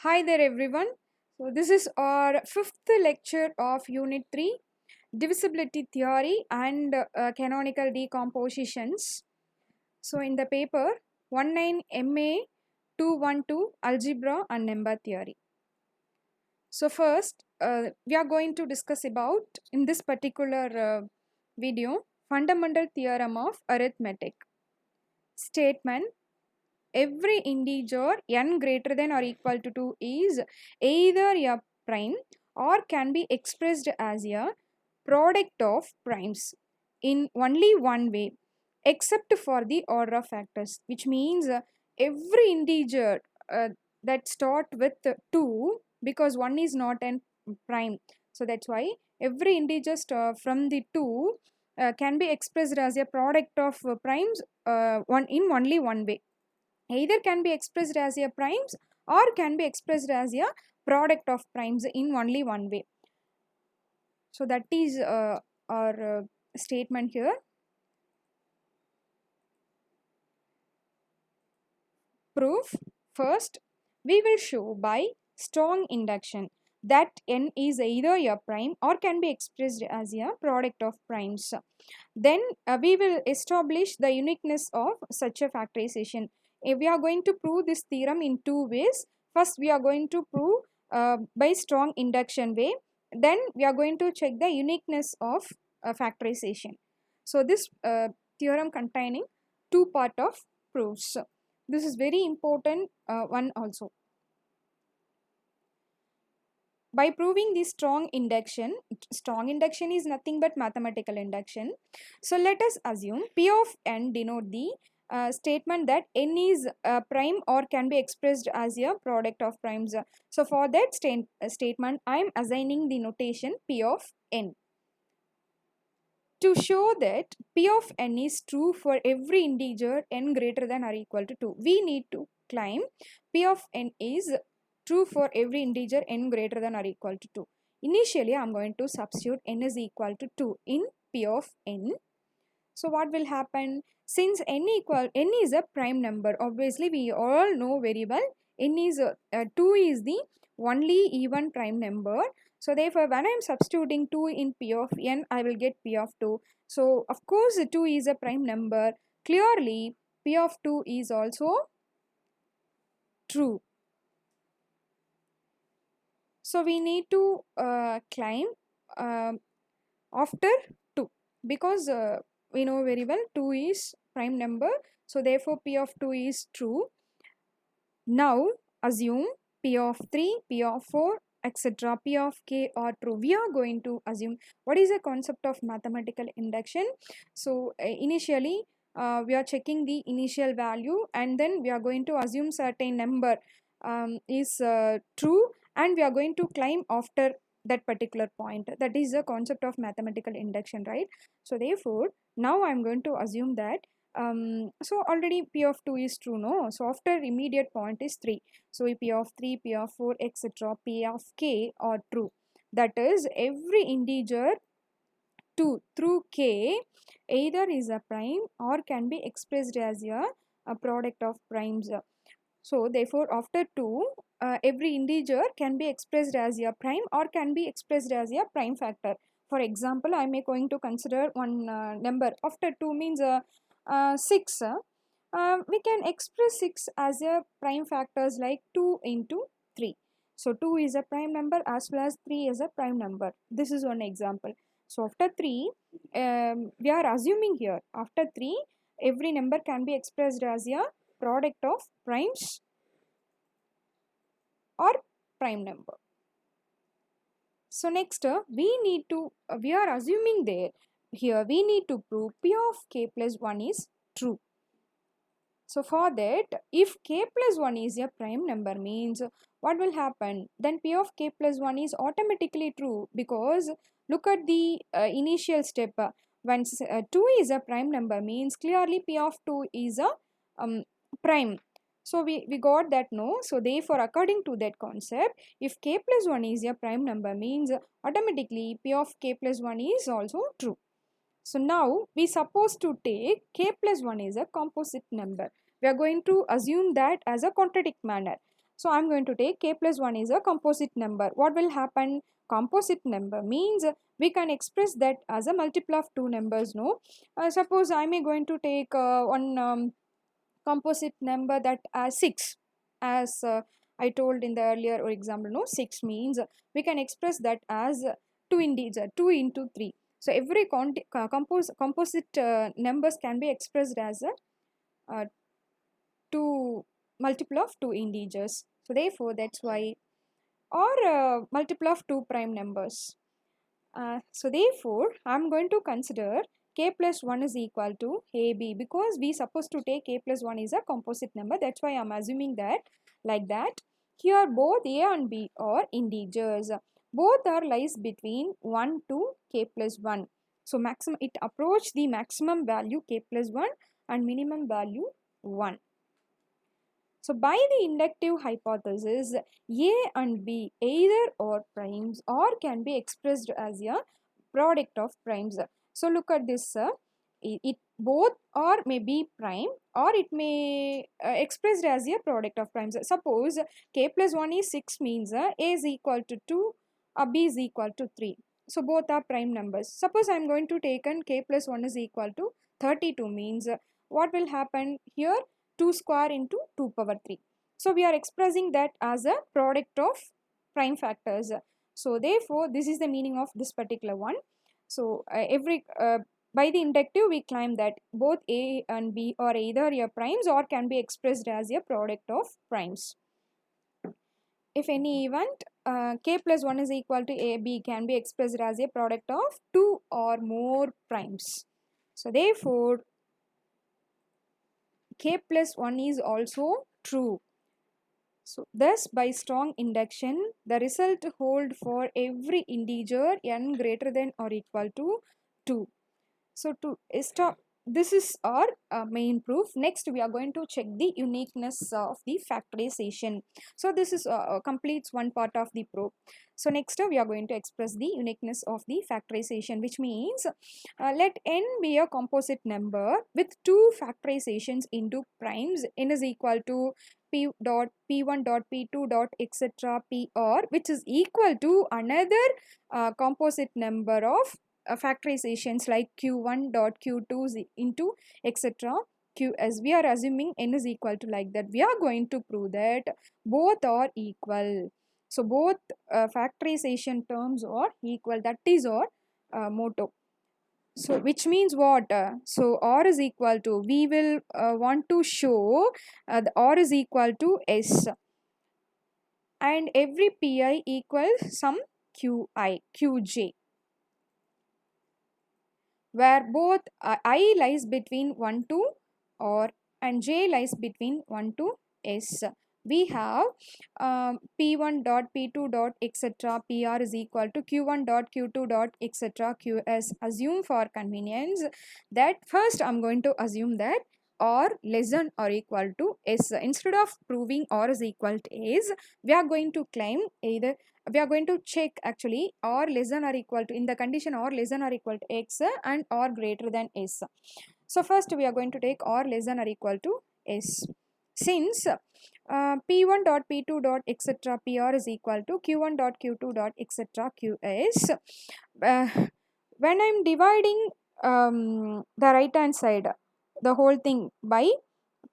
Hi there everyone. So this is our fifth lecture of Unit 3 Divisibility Theory and Canonical Decompositions. So in the paper 19 MA 212 Algebra and Number Theory. So first we are going to discuss about in this particular video fundamental theorem of arithmetic. Statement: every integer n greater than or equal to 2 is either a prime or can be expressed as a product of primes in only one way except for the order of factors, which means every integer that start with 2, because 1 is not an prime, so that's why every integer from the 2 can be expressed as a product of primes one in only one way. Either can be expressed as a primes or can be expressed as a product of primes in only one way. So that is our statement here. Proof: first we will show by strong induction that n is either a prime or can be expressed as a product of primes. Then we will establish the uniqueness of such a factorization. We are going to prove this theorem in two ways. First we are going to prove by strong induction way, then we are going to check the uniqueness of factorization. So this theorem containing two part of proofs. This is very important one also. By proving the strong induction is nothing but mathematical induction. So let us assume P of n denote the statement that n is prime or can be expressed as a product of primes. So for that statement I am assigning the notation P of n. To show that P of n is true for every integer n greater than or equal to 2, we need to claim P of n is true for every integer n greater than or equal to 2. Initially, I am going to substitute n is equal to 2 in P of n. So what will happen? Since n is a prime number, obviously we all know very well n is 2 is the only even prime number. So therefore when I am substituting 2 in P of n, I will get P of 2. So of course 2 is a prime number. Clearly P of 2 is also true. So we need to claim after 2, because we know very well 2 is prime number. So therefore P of 2 is true. Now assume P of 3, P of 4, etc. P of k are true. We are going to assume what is the concept of mathematical induction. So initially we are checking the initial value and then we are going to assume certain number is true, and we are going to climb after that particular point. That is the concept of mathematical induction, right? So therefore now I am going to assume that so already P of 2 is true, no? So after immediate point is 3. So P of 3, P of 4, etc. P of k are true. That is every integer 2 through k either is a prime or can be expressed as a product of primes. So therefore after 2 every integer can be expressed as a prime or can be expressed as a prime factor. For example, I am going to consider one number after 2 means 6. We can express 6 as a prime factors like 2 into 3. So 2 is a prime number as well as 3 is a prime number. This is one example. So after 3 we are assuming here after 3 every number can be expressed as a product of primes or prime number. So next we are assuming there here we need to prove P of k plus 1 is true. So for that, if k plus 1 is a prime number means what will happen? Then P of k plus 1 is automatically true, because look at the initial step. When 2 is a prime number means clearly P of 2 is a prime. So we got that, no? So therefore according to that concept, if k plus 1 is a prime number means automatically P of k plus 1 is also true. So now we suppose to take k plus 1 is a composite number. We are going to assume that as a quadratic manner. So I'm going to take k plus 1 is a composite number. What will happen? Composite number means we can express that as a multiple of two numbers, no? Suppose I may going to take one composite number that as 6, as I told in the earlier example, no? 6 means we can express that as 2 integer, 2 into 3. So every composite numbers can be expressed as a two multiple of two integers. So therefore that's why, or multiple of two prime numbers. So therefore I'm going to consider k plus 1 is equal to ab, because we supposed to take k plus 1 is a composite number. That's why I'm assuming that like that. Here both a and b are integers. Both are lies between 1 to k plus 1. So maximum, it approach the maximum value k plus 1 and minimum value 1. So by the inductive hypothesis, A and B either are primes or can be expressed as a product of primes. So look at this, it both or may be prime, or it may expressed as a product of primes. Suppose k plus 1 is 6 means A is equal to 2, B is equal to 3. So both are prime numbers. Suppose I am going to take an k plus 1 is equal to 32 means what will happen here? 2 square into 2 power 3. So we are expressing that as a product of prime factors. So therefore this is the meaning of this particular one. So by the inductive we claim that both A and B are either a primes or can be expressed as a product of primes. If any event k plus 1 is equal to AB can be expressed as a product of two or more primes. So therefore k plus 1 is also true. So thus by strong induction the result hold for every integer n greater than or equal to 2. So to stop, this is our main proof. Next we are going to check the uniqueness of the factorization. So this is completes one part of the proof. So next we are going to express the uniqueness of the factorization, which means let n be a composite number with two factorizations into primes. N is equal to p dot p1 dot p2 dot etc pr, which is equal to another composite number of factorizations like q1 dot q2 into etc qs. We are assuming n is equal to like that. We are going to prove that both are equal. So both factorization terms are equal. That is our motto. So which means what? So r is equal to, we will want to show the r is equal to s, and every pi equals some qi qj, where both I lies between 1 to or and j lies between 1 to s. We have p1 dot p2 dot etc pr is equal to q1 dot q2 dot etc qs. Assume for convenience that first I'm going to assume that r less than or equal to s. Instead of proving r is equal to s, we are going to claim either, we are going to check actually r less than or equal to, in the condition r less than or equal to x and r greater than s. So first we are going to take r less than or equal to s. Since p1 dot p2 dot etc pr is equal to q1 dot q2 dot etc qs, when I am dividing the right hand side, the whole thing by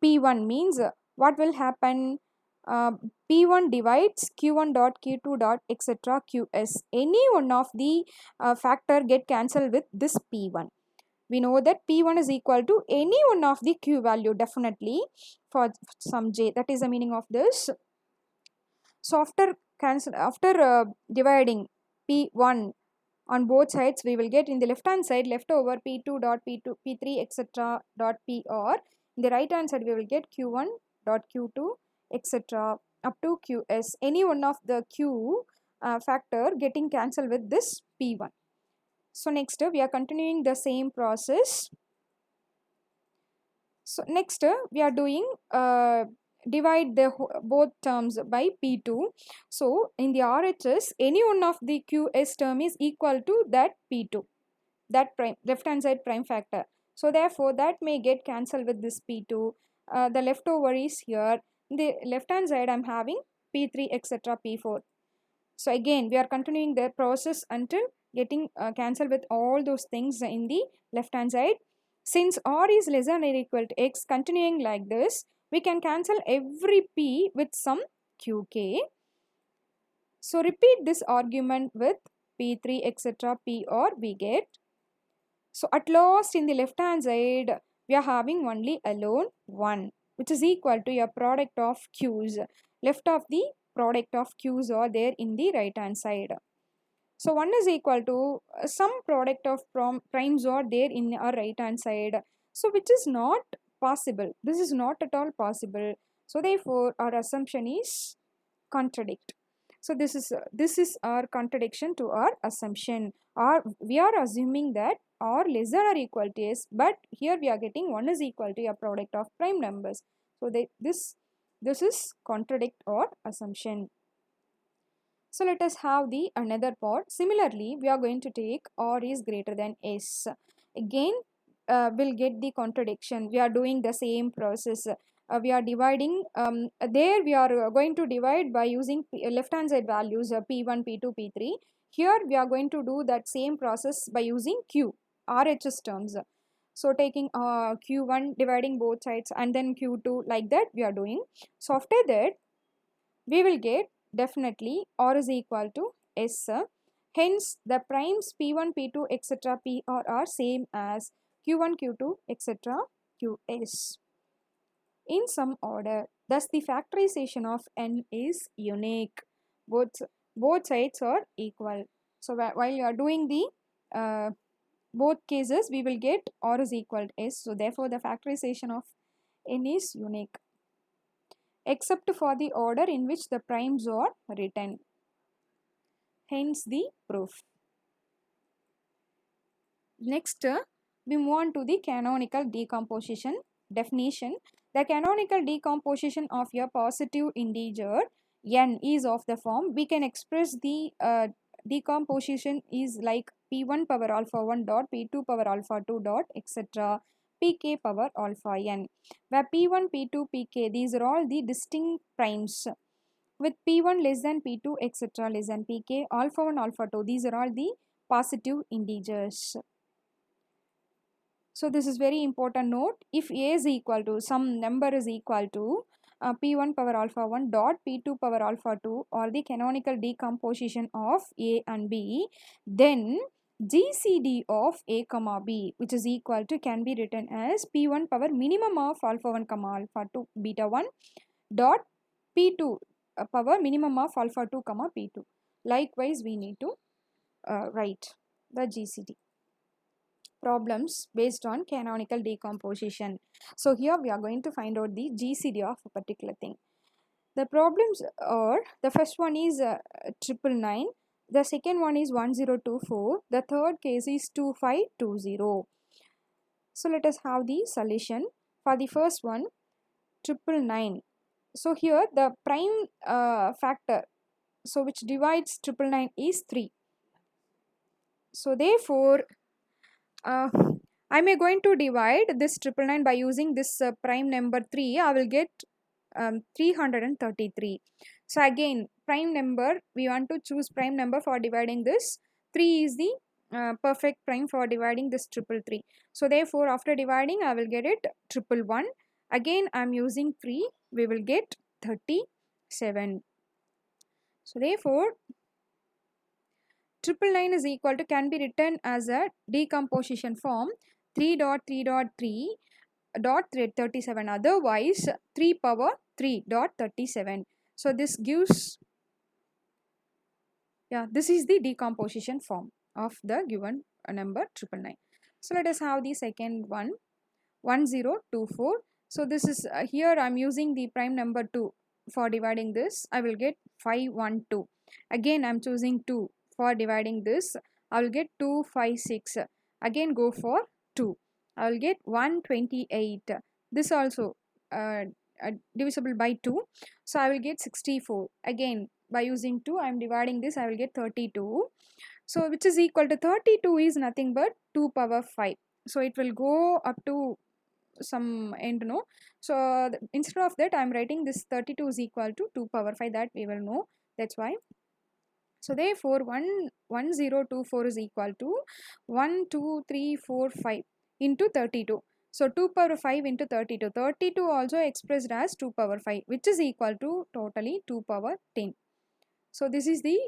p1 means what will happen? P1 divides q1 dot q2 dot etc qs. Any one of the factor get cancelled with this p1. We know that p1 is equal to any one of the q value definitely for some j. That is the meaning of this. So after dividing p1 on both sides, we will get in the left hand side left over p2 dot p2 p3 etc dot pr. In the right hand side we will get q1 dot q2 etc up to qs. Any one of the q factor getting cancelled with this p1. So next we are continuing the same process. So next we are doing divide the both terms by p2. So in the RHS, any one of the qs term is equal to that p2, that prime left hand side prime factor. So therefore that may get cancelled with this p2. The leftover is here. In the left hand side, I'm having P3, etc., P4. So again, we are continuing the process until getting cancelled with all those things in the left hand side. Since R is less than or equal to X, continuing like this, we can cancel every P with some QK. So repeat this argument with P3, etc., P or we get. So at last in the left hand side, we are having only alone 1, which is equal to a product of Q's. Left of the product of Q's are there in the right hand side. So 1 is equal to some product of primes are there in our right hand side. So which is not possible. This is not at all possible. So therefore our assumption is contradict. So this is our contradiction to our assumption. Or we are assuming that R less than or equal to S, but here we are getting 1 is equal to a product of prime numbers. So this is contradict our assumption. So let us have the another part. Similarly, we are going to take R is greater than S. Again, we'll get the contradiction. We are doing the same process. We are dividing, there we are going to divide by using left hand side values P1, P2, P3. Here we are going to do that same process by using Q, RHS terms. So taking Q1, dividing both sides, and then Q2, like that we are doing. So after that, we will get definitely R is equal to S. Hence, the primes P1, P2, etc. P are same as Q1, Q2, etc. Qs in some order. Thus, the factorization of n is unique. Both sides are equal. So, while you are doing the both cases, we will get R is equal to S. So, therefore, the factorization of n is unique, except for the order in which the primes are written. Hence, the proof. Next, we move on to the canonical decomposition definition. The canonical decomposition of a positive integer n is of the form. We can express the decomposition is like p1 power alpha 1 dot p2 power alpha 2 dot etc. pk power alpha n, where p1, p2, pk, these are all the distinct primes, with p1 less than p2, etc. less than pk, alpha 1, alpha 2, these are all the positive integers. So this is very important note. If a is equal to some number is equal to p1 power alpha 1 dot p2 power alpha 2, or the canonical decomposition of a and b, then GCD of a comma b, which is equal to, can be written as p1 power minimum of alpha 1 comma alpha 2 beta 1 dot p2 power minimum of alpha 2 comma p2. Likewise, we need to write the GCD problems based on canonical decomposition. So here we are going to find out the GCD of a particular thing. The problems are, the first one is 999, the second one is 1024, the third case is 2520. So let us have the solution. For the first one, 999. So here the prime factor, so which divides 999 is 3. So therefore, I may going to divide this 999 by using this prime number 3. I will get 333. So again, prime number, we want to choose prime number for dividing this. 3 is the perfect prime for dividing this 333. So therefore, after dividing, I will get it 111. Again, I am using 3. We will get 37. So therefore, 999 is equal to, can be written as a decomposition form 3 dot 3 dot 3 dot 37, otherwise 3 power 3 dot 37. So this gives, this is the decomposition form of the given number 999. So let us have the second one, 1024. So this is here I am using the prime number 2 for dividing this. I will get 512. Again I am choosing 2 for dividing this. I will get 256. Again go for 2. I will get 128. This also divisible by 2. So I will get 64. Again by using 2 I am dividing this. I will get 32. So which is equal to 32 is nothing but 2 power 5. So it will go up to some end, no? So instead of that, I am writing this 32 is equal to 2 power 5, that we will know. That's why. So therefore 1024 is equal to 1 2 3 4 5 into 32. So 2 power 5 into 32. 32 also expressed as 2 power 5, which is equal to totally 2 power 10. So this is the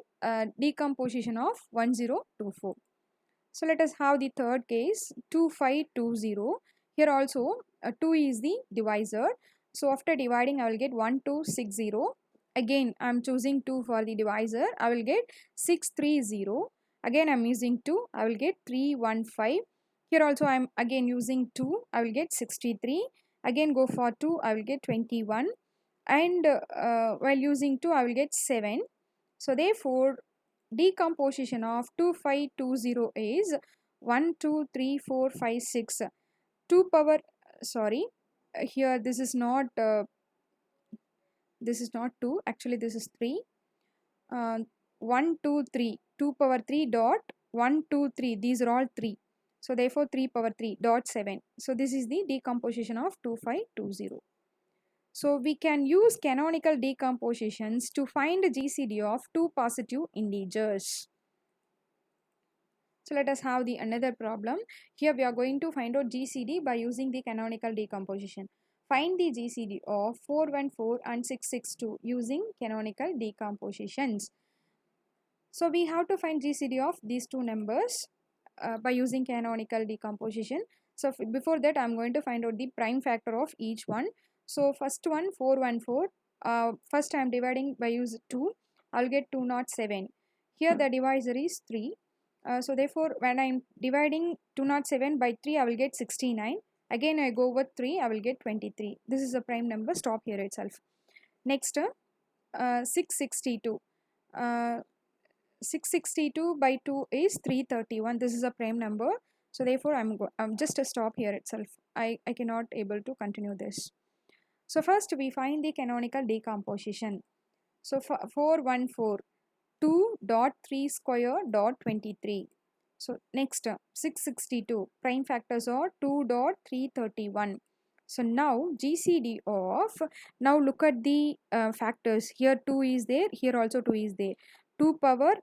decomposition of 1024. So let us have the third case, 2520. Here also 2 is the divisor. So after dividing, I will get 1260. Again, I am choosing 2 for the divisor. I will get 630. Again, I am using 2. I will get 315. Here also I am again using 2. I will get 63. Again go for 2. I will get 21. And while using 2, I will get 7. So therefore, decomposition of 2520 is 1 2 3 4 5 6. 2 power, sorry, here this is not 2, actually this is 3. 1 2 3, 2 power 3 dot 1 2 3, these are all 3. So therefore 3 power 3 dot 7. So this is the decomposition of 2520. So we can use canonical decompositions to find the GCD of two positive integers. So let us have the another problem. Here we are going to find out GCD by using the canonical decomposition. Find the GCD of 414 and 662 using canonical decompositions. So we have to find GCD of these two numbers by using canonical decomposition. So before that, I am going to find out the prime factor of each one. So first one, 414. First I am dividing by use 2. I will get 207. Here the divisor is 3. So therefore, when I am dividing 207 by 3, I will get 69. Again I go with 3, I will get 23. This is a prime number. Stop here itself. Next, 662. 662 by 2 is 331. This is a prime number. So therefore, I'm just a stop here itself. I cannot able to continue this. So first we find the canonical decomposition. So 414, 2 dot 3 square dot 23. So next 662, prime factors are 2 dot 331. So now GCD of, now look at the factors. Here 2 is there, here also 2 is there. 2 power,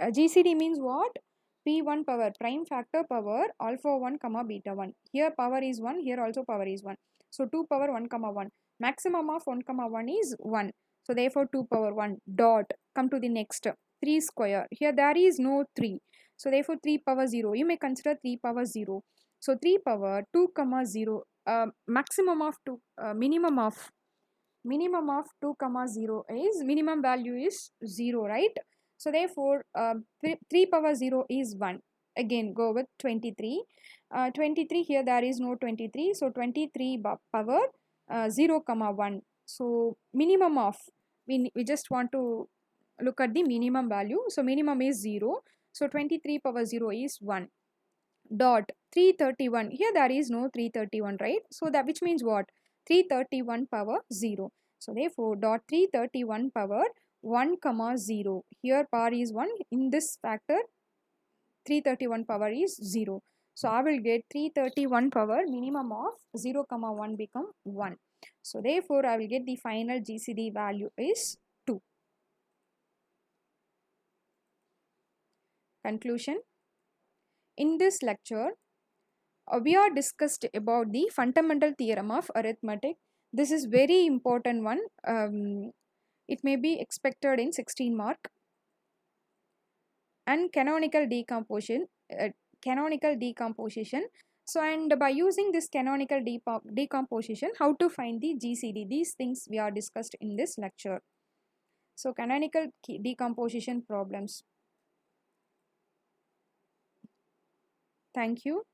GCD means what? P1 power, prime factor power, alpha 1 comma beta 1. Here power is 1, here also power is 1. So 2 power 1 comma 1. Maximum of 1 comma 1 is 1. So therefore 2 power 1 dot. Come to the next, 3 square. Here there is no 3. So therefore 3 power 0. You may consider 3 power 0. So 3 power 2 comma 0. Maximum of 2, minimum of 2 comma 0 is, minimum value is 0, right? So therefore 3 power 0 is 1. Again go with 23. 23, here there is no 23. So 23 power 0 comma 1. So minimum of, we just want to look at the minimum value. So minimum is 0. So 23 power 0 is 1. Dot 331. Here there is no 331, right? So that, which means what? 331 power 0. So therefore dot 331 power 1 comma 0. Here power is 1. In this factor 331 power is 0. So I will get 331 power minimum of 0 comma 1 become 1. So therefore I will get the final GCD value is 2. Conclusion. In this lecture, we are discussed about the fundamental theorem of arithmetic. This is very important one. It may be expected in 16 mark. And canonical decomposition. So and by using this canonical decomposition, how to find the GCD? These things we are discussed in this lecture. So canonical decomposition problems. Thank you.